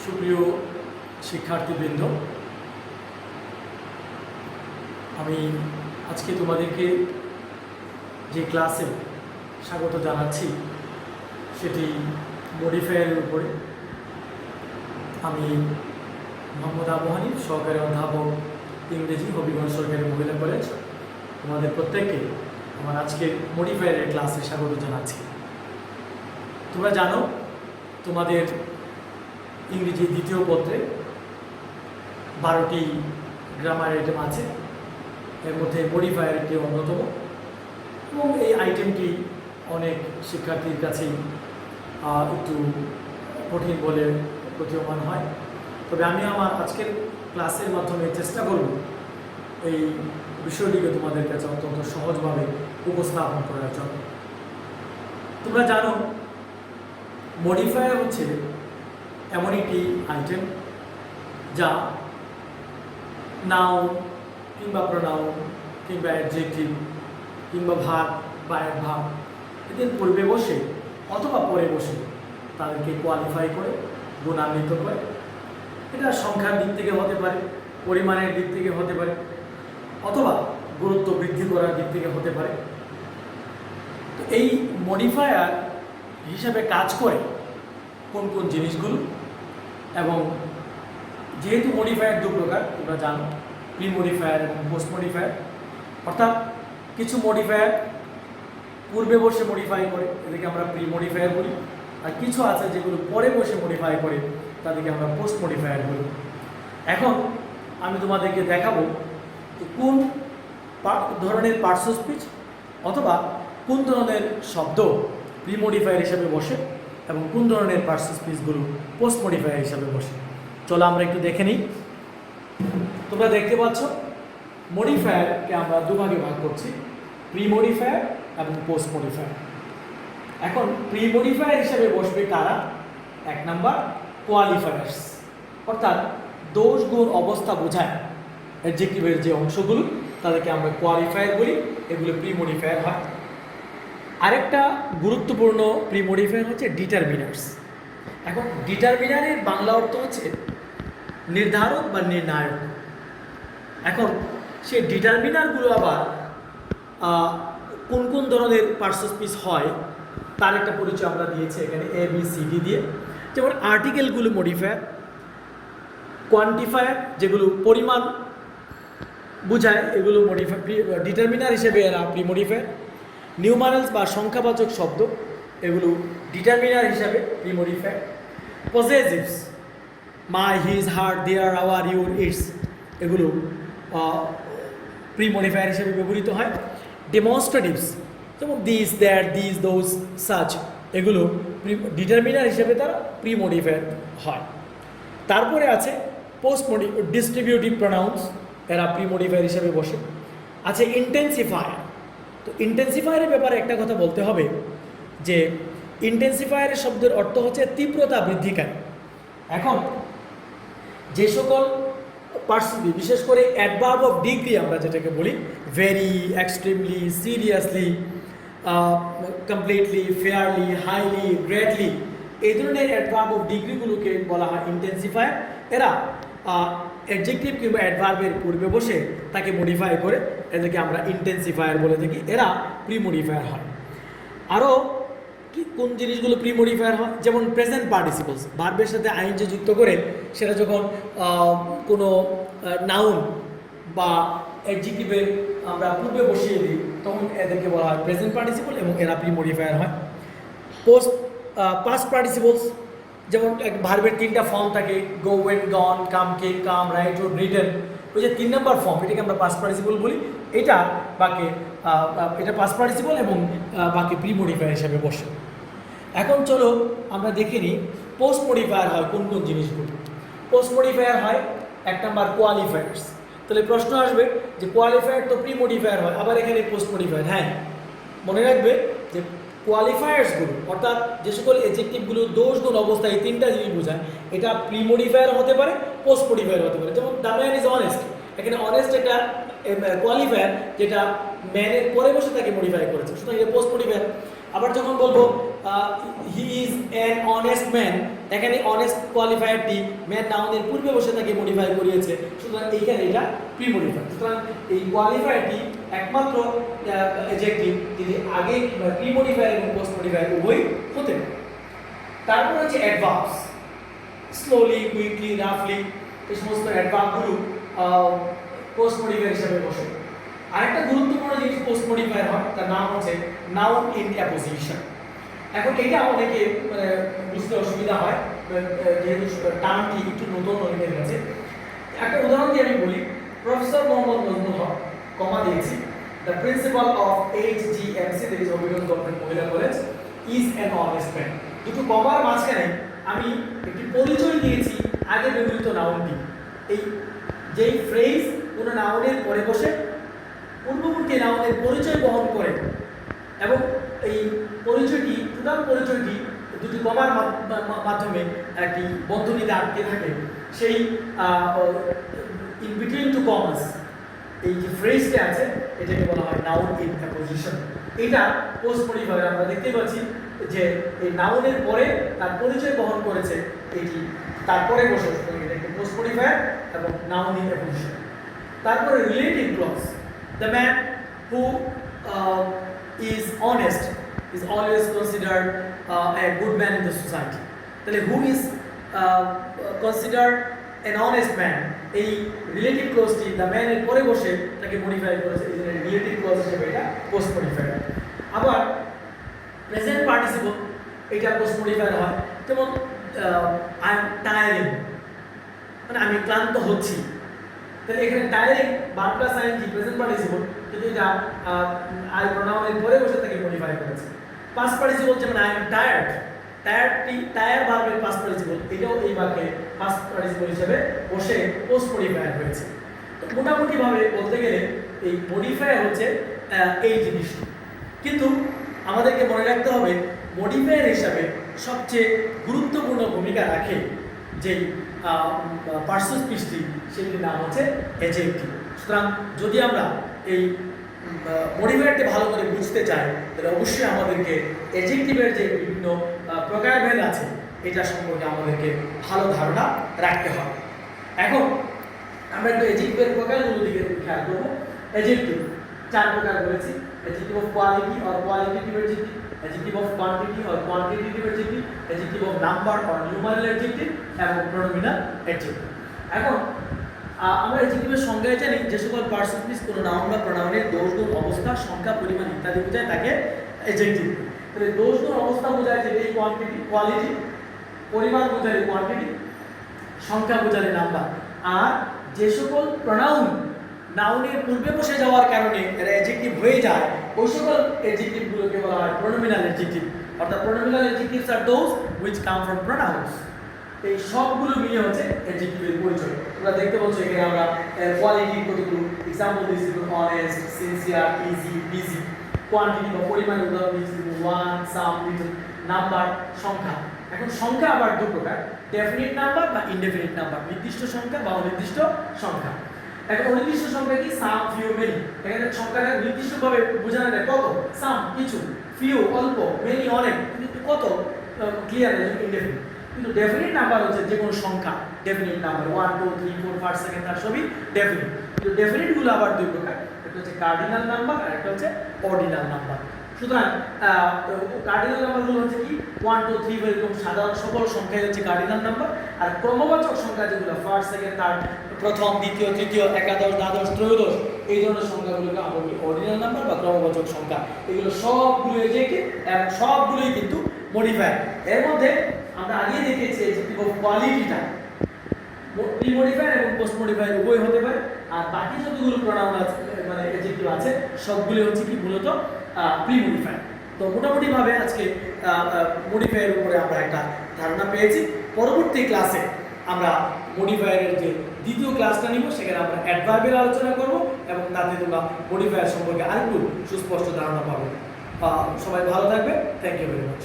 সুপ্রিয় শিক্ষার্থীবৃন্দ, আমি আজকে তোমাদেরকে যে ক্লাসে স্বাগত জানাচ্ছি সেটি মডিফায়ারের উপরে। আমি মোহাম্মদ আবু হানিফ, সহকারী অধ্যাপক ইংরেজি, হবিগঞ্জ সরকারি মহিলা কলেজ। তোমাদের প্রত্যেককে আমার আজকের মডিফায়ারের ক্লাসে স্বাগত জানাচ্ছি। তোমরা জানো তোমাদের ইংরেজি দ্বিতীয় পত্রে 12টি গ্রামার আইটেম আছে, এর মধ্যে মডিফায়ার একটি অন্যতম, এবং এই আইটেমটি অনেক শিক্ষার্থীর কাছেই একটু কঠিন বলে প্রতীয়মান হয়। তবে আমি আমার আজকের ক্লাসের মাধ্যমে চেষ্টা করব এই বিষয়টিকে তোমাদের কাছে অত্যন্ত সহজভাবে উপস্থাপন করার জন্য। তোমরা জানো মডিফায়ার হচ্ছে এমন একটি আইটেম যা নাউন কিংবা প্রোনাউন কিংবা অ্যাডজেক্টিভ কিংবা ভার্ব বা অ্যাডভার্ব এদের পূর্বে বসে অথবা পরে বসে তাদেরকে কোয়ালিফাই করে গুণান্বিত করে। এটা সংখ্যার দিক থেকে হতে পারে, পরিমাণের দিক থেকে হতে পারে, অথবা গুরুত্ব বৃদ্ধি করার দিক থেকে হতে পারে। তো এই মডিফায়ার হিসাবে কাজ করে কোন কোন জিনিসগুলো, এবং যেহেতু মডিফায়ার দু প্রকার তোমরা জানো, প্রি মডিফায়ার এবং পোস্ট মডিফায়ার। অর্থাৎ কিছু মডিফায়ার পূর্বে বসে মডিফাই করে, এদেরকে আমরা প্রি মডিফায়ার বলি, আর কিছু আছে যেগুলো পরে বসে মডিফাই করে তাদেরকে আমরা পোস্ট মডিফায়ার বলি। এখন আমি তোমাদেরকে দেখাবো কোন ধরনের পার্টস অফ স্পিচ অথবা কোন ধরনের শব্দ প্রি মডিফায়ার হিসাবে বসে এবং কোন ধরনের পার্টস অফ স্পিচগুলো পোস্ট মডিফায়ার হিসাবে বসে। চলো আমরা একটু দেখে নিই। তোমরা দেখতে পাচ্ছ মডিফায়ারকে আমরা দুভাগে ভাগ করছি, প্রি মডিফায়ার এবং পোস্ট মডিফায়ার। এখন প্রি মডিফায়ার হিসাবে বসবে কারা? এক নাম্বার কোয়ালিফায়ার্স, অর্থাৎ দোষ গুণ অবস্থা বোঝায় অ্যাডজেক্টিভের যে অংশগুলো তাদেরকে আমরা কোয়ালিফায়ার বলি, এগুলো প্রি মডিফায়ার হয়। আরেকটা গুরুত্বপূর্ণ প্রি মডিফায়ার হচ্ছে ডিটারমিনার্স। এখন ডিটারমিনারের বাংলা অর্থ হচ্ছে নির্ধারক বা নির্ণায়ক। এখন সেই ডিটারমিনারগুলো আবার কোন কোন ধরনের পার্টস অফ স্পিচ হয় তার একটা পরিচয় আমরা দিয়েছি এখানে ABCD দিয়ে। যেমন আর্টিকেলগুলো মডিফায়ার, কোয়ান্টিফায়ার যেগুলো পরিমাণ বোঝায় এগুলো ডিটারমিনার হিসেবে এরা প্রি মডিফায়ার। নিউমারালস বা সংখ্যাবাচক শব্দ এগুলো ডিটারমিনার হিসাবে pre modifier. Possessives my, his, her, their, our, your, its এগুলো প্রি মডিফায়ার হিসেবে ব্যবহৃত হয়। ডেমনস্ট্রেটিভস যেমন this, that, this, those, such এগুলো ডিটারমিনার হিসেবে তারা প্রি মডিফায়ার হয়। তারপরে আছে পোস্ট ডিস্ট্রিবিউটিভ প্রোনাউন্স, এরা প্রি মডিফায়ার হিসেবে বসে। আছে ইন্টেন্সিফায়ার। তো ইন্টেন্সিফায়ারের ব্যাপারে একটা কথা বলতে হবে যে ইন্টেন্সিফায়ারের শব্দের অর্থ হচ্ছে তীব্রতা বৃদ্ধিকারী। এখন যে সকল পার্টস, বিশেষ করে অ্যাডভার্ব অফ ডিগ্রি আমরা যেটাকে বলি, very, extremely, seriously, completely, fairly, highly, greatly, এই ধরনের অ্যাডভার্ব অফ ডিগ্রিগুলোকে বলা হয় ইন্টেন্সিফায়ার। এরা অ্যাডজেক্টিভ কিংবা অ্যাডভার্বের পূর্বে বসে তাকে মডিফাই করে, এদেরকে আমরা ইন্টেন্সিফায়ার বলে থাকি। এরা প্রি মডিফায়ার হয়। আরও কোন জিনিসগুলো প্রি মডিফায়ার হয়? যেমন প্রেজেন্ট পার্টিসিপলস, ভার্বের সাথে আইএনজি যুক্ত করে সেটা যখন কোনো নাউন বা অ্যাডজেক্টিভে আমরা পূর্বে বসিয়ে দিই তখন এদেরকে বলা হয় প্রেজেন্ট পার্টিসিপল, এবং এরা প্রি মডিফায়ার হয়। পাস্ট পার্টিসিপলস, যেমন এক ভার্বের 3টা ফর্ম থাকে, গো, ওয়েন্ট, গন, কাম, কেম, কাম, রাইট, রোড, রিটেন, ওই যে 3 নম্বর ফর্ম, এটাকে আমরা পাস্ট পার্টিসিপল বলি। এটা পাস্ট পার্টিসিপল এবং বাকি প্রি মডিফায়ার হিসাবে বসে। এখন চলো আমরা দেখে নিই পোস্ট মডিফায়ার হয় কোন কোন জিনিসগুলো। পোস্ট মডিফায়ার হয় এক নাম্বার কোয়ালিফায়ার্স। তাহলে প্রশ্ন আসবে যে কোয়ালিফায়ার তো প্রি মডিফায়ার হয়, আবার এখানে পোস্ট মডিফায়ার। হ্যাঁ, মনে রাখবে যে কোয়ালিফায়ার্সগুলো অর্থাৎ যে সকল এডজেক্টিভগুলো দোষ গুণ অবস্থা, এই 3টা জিনিস বোঝায়, এটা প্রি মডিফায়ার হতে পারে, পোস্ট মডিফায়ার হতে পারে। যেমন দ্য ম্যান ইজ অনেস্ট, এখানে অনেস্ট একটা কোয়ালিফায়ার যেটা ম্যানের পরে বসে তাকে মডিফাই করেছে, সুতরাং এটা পোস্ট মডিফায়ার। আবার যখন বলবো he is an honest man, এখানে অনেস্ট কোয়ালিফায়ারটি ম্যান নাউনের পূর্বে বসে তাকে মডিফাই করিয়েছে, সুতরাং এইখানে এটা প্রি মডিফাই। সুতরাং এই কোয়ালিফায়ারটি একমাত্র অ্যাডজেক্টিভ যিনি আগে প্রি মডিফায়ার এবং পোস্ট মডিফায়ার উভয় হতে পারে। তারপর হচ্ছে অ্যাডভার্বস, স্লোলি, কুইকলি, রাফলি, এই সমস্ত অ্যাডভার্বগুলো পোস্ট মডিফায়ার হিসেবে বসে। আরেকটা গুরুত্বপূর্ণ জিনিস পোস্ট মডিফায়ার হয়, তার নাম হচ্ছে নাউন ইন অ্যাপোজিশন। এখন এটা অনেকে বুঝতে অসুবিধা হয় যেহেতু টার্মটি একটু নতুন অনেকের কাছে। একটা উদাহরণ দিয়ে আমি বলি, প্রফেসর মোহাম্মদ নজরুল হক কমা দিয়েছি, the principal of HGMC, that is Habiganj government Mohila college, is an honest man. দুটো কমার মাঝখানে আমি একটি পরিচয় দিয়েছি আগে ব্যবহৃত নাউনটি। এই যেই ফ্রেজ কোনো নাউনের পরে বসে পূর্ববর্তী নাউনের পরিচয় বহন করে এবং এই পরিচয়টি টোটাল পরিচয়টি দুটি কমার মাধ্যমে একটি বন্ধনীতে আটকে থাকে, সেই ইন বিটুইন টু কমাস এই যে ফ্রেজটা আছে এটাকে বলা হয় নাউন ইন অ্যাপোজিশন। এটা পোস্ট মডিফায়ার আমরা দেখতে পাচ্ছি যে এই নাউনের পরে তার পরিচয় বহন করেছে, এটি তারপরে বসে এটাকে পোস্ট মডিফায়ার এবং নাউন ইন অ্যাপোজিশন। তারপরে relative clause, the man who is honest is always considered a good man in the society. তাহলে who is considered an honest man, এই রিলেটিভ ক্লজটি দ্য ম্যান এর পরে বসে তাকে মডিফাই করেছে, এই জন্য রিলেটিভ ক্লজ হিসেবে এটা পোস্ট মডিফায়ার। আবার প্রেজেন্ট পার্টিসিপল এটা পোস্ট মডিফায়ার হয়, যেমন আই এম টায়ারিং, মানে আমি ক্লান্ত হচ্ছি। তাহলে এখানে tiring verb plus I N G present participle, কিন্তু এটা আই প্রোনাউনের পরে বসে তাকে মডিফাই করেছে। পাস্ট পার্টিসিপল যেমন আই এম টায়ার্ড, টায়ার ভার্বের পাস্ট পার্টিসিপল, এটাও এই বাক্যে পাস্ট পার্টিসিপল হিসেবে বসে পোস্ট মডিফায়ার হয়েছে। তো মোটামুটি ভাবে বলতে গেলে এই মডিফায়ার হচ্ছে এই জিনিসটি। কিন্তু আমাদেরকে মনে রাখতে হবে মডিফায়ার হিসাবে সবচেয়ে গুরুত্বপূর্ণ ভূমিকা রাখে যেই পার্সন স্পিচটি, সেটির নাম হচ্ছে অ্যাডজেক্টিভ। সুতরাং যদি আমরা এই মডিফায়ারটি ভালো করে বুঝতে চাই তাহলে অবশ্যই আমাদেরকে অ্যাডজেক্টিভের যে বিভিন্ন প্রকারভেদ আছে এটা সম্পর্কে আমাদেরকে ভালো ধারণা রাখতে হবে। এখন আমরা একটু অ্যাডজেক্টিভের প্রকারগুলো দিকে খেয়াল করবো। অ্যাডজেক্টিভ চার প্রকার বলেছি, adjective of quality or qualitative adjective, adjective of quantity or quantitative adjective, adjective of number or numeral adjective এবং প্রোনোমিনাল অ্যাডজেক্টিভ। এখন আমরা অ্যাডজেক্টিভের সংজ্ঞায় জানি যে সকল পার্সন স্পিচ কোনো নাউন বা প্রোনাউনের দোষ গুণ অবস্থা সংখ্যা পরিমাণ ইত্যাদি বোঝায় তাকে অ্যাডজেক্টিভ। তাহলে দোষ গুণ অবস্থা বোঝায় যে এই কোয়ান্টিটি কোয়ালিটি, পরিমাণ বোঝায় কোয়ান্টিটি, সংখ্যা বোঝায় নাম্বার। আর যে সকল প্রোনাউন নাউনের পূর্বে বসে যাওয়ার কারণে এরা অ্যাডজেক্টিভ হয়ে যায় ওই সকল অ্যাডজেক্টিভগুলোকে বলা হয় প্রোনোমিনাল অ্যাডজেক্টিভ। অর্থাৎ pronominal adjectives are those which come from pronouns. এই সবগুলো মিলে হচ্ছে অ্যাডজেক্টিভের পরিচয়। তোমরা দেখতে পাচ্ছ এখানে আমরা কোয়ালিটি কতগুলো এক্সাম্পল দিয়েছি, honest, sincere, easy, busy. Quantity বা পরিমাণ উদাহরণ দিয়েছি, ওয়ান, সাম, লিটল। নাম্বার সংখ্যা। এখন সংখ্যা আবার দু প্রকার, ডেফিনিট নাম্বার বা ইনডেফিনিট নাম্বার, নির্দিষ্ট সংখ্যা বা অনির্দিষ্ট সংখ্যা। এখন অনির্দিষ্ট সংখ্যা কি? সাম, ফিউ, মেনি। এখানে সংখ্যাটা নির্দিষ্টভাবে বোঝানো যায় কত, সাম কিছু, ফিউ অল্প, মেনি অনেক, কিন্তু কত ক্লিয়ার ইনডেফিনিট। কিন্তু ডেফিনিট নাম্বার হচ্ছে যে কোনো সংখ্যা, ডেফিনিট নাম্বার 1 2 3 4 5 সেকেন্ড তার সবই ডেফিনিট। কিন্তু ডেফিনিটগুলো আবার দুই প্রকার, একটা হচ্ছে কার্ডিনাল নাম্বার আর একটা হচ্ছে অর্ডিনাল নাম্বার। সুতরাং কার্ডিনাল নাম্বারগুলো হচ্ছে কি 1 2 3 এরকম সাধারণ সকল সংখ্যাই হচ্ছে কার্ডিনাল নাম্বার। আর ক্রমবাচক সংখ্যা যেগুলো ফার্স্ট সেকেন্ড থার্ড, প্রথম দ্বিতীয় তৃতীয় একাদশ দ্বাদশ ত্রয়োদশ, এই ধরনের সংখ্যাগুলোকে আমরা বলি অর্ডিনাল নাম্বার বা ক্রমবাচক সংখ্যা। এগুলো সবগুলো এজেক্টিভ এবং সবগুলোই কিন্তু মডিফায়ার। এর মধ্যে আমরা আগে দেখেছি অ্যাডজেক্টিভ অফ কোয়ালিটিটা প্রি মডিফায়ার এবং পোস্ট মডিফায়ার উভয় হতে পারে। আর বাকি যতগুলো প্রোনাউন আছে মানে অ্যাডজেক্টিভ আছে সবগুলো হচ্ছে কি মূলত প্রি মডিফায়ার। তো মোটামুটি ভাবে আজকে মডিফায়ারের উপরে আমরা একটা ধারণা পেয়েছি। পরবর্তী ক্লাসে আমরা মডিফায়ারের যে দ্বিতীয় ক্লাসটা নিব সেখানে আমরা অ্যাডভার্বের আলোচনা করব এবং তাতে তোমরা মডিফায়ার সম্পর্কে আরেকটু সুস্পষ্ট ধারণা পাবে। সবাই ভালো থাকবে। Thank you very much.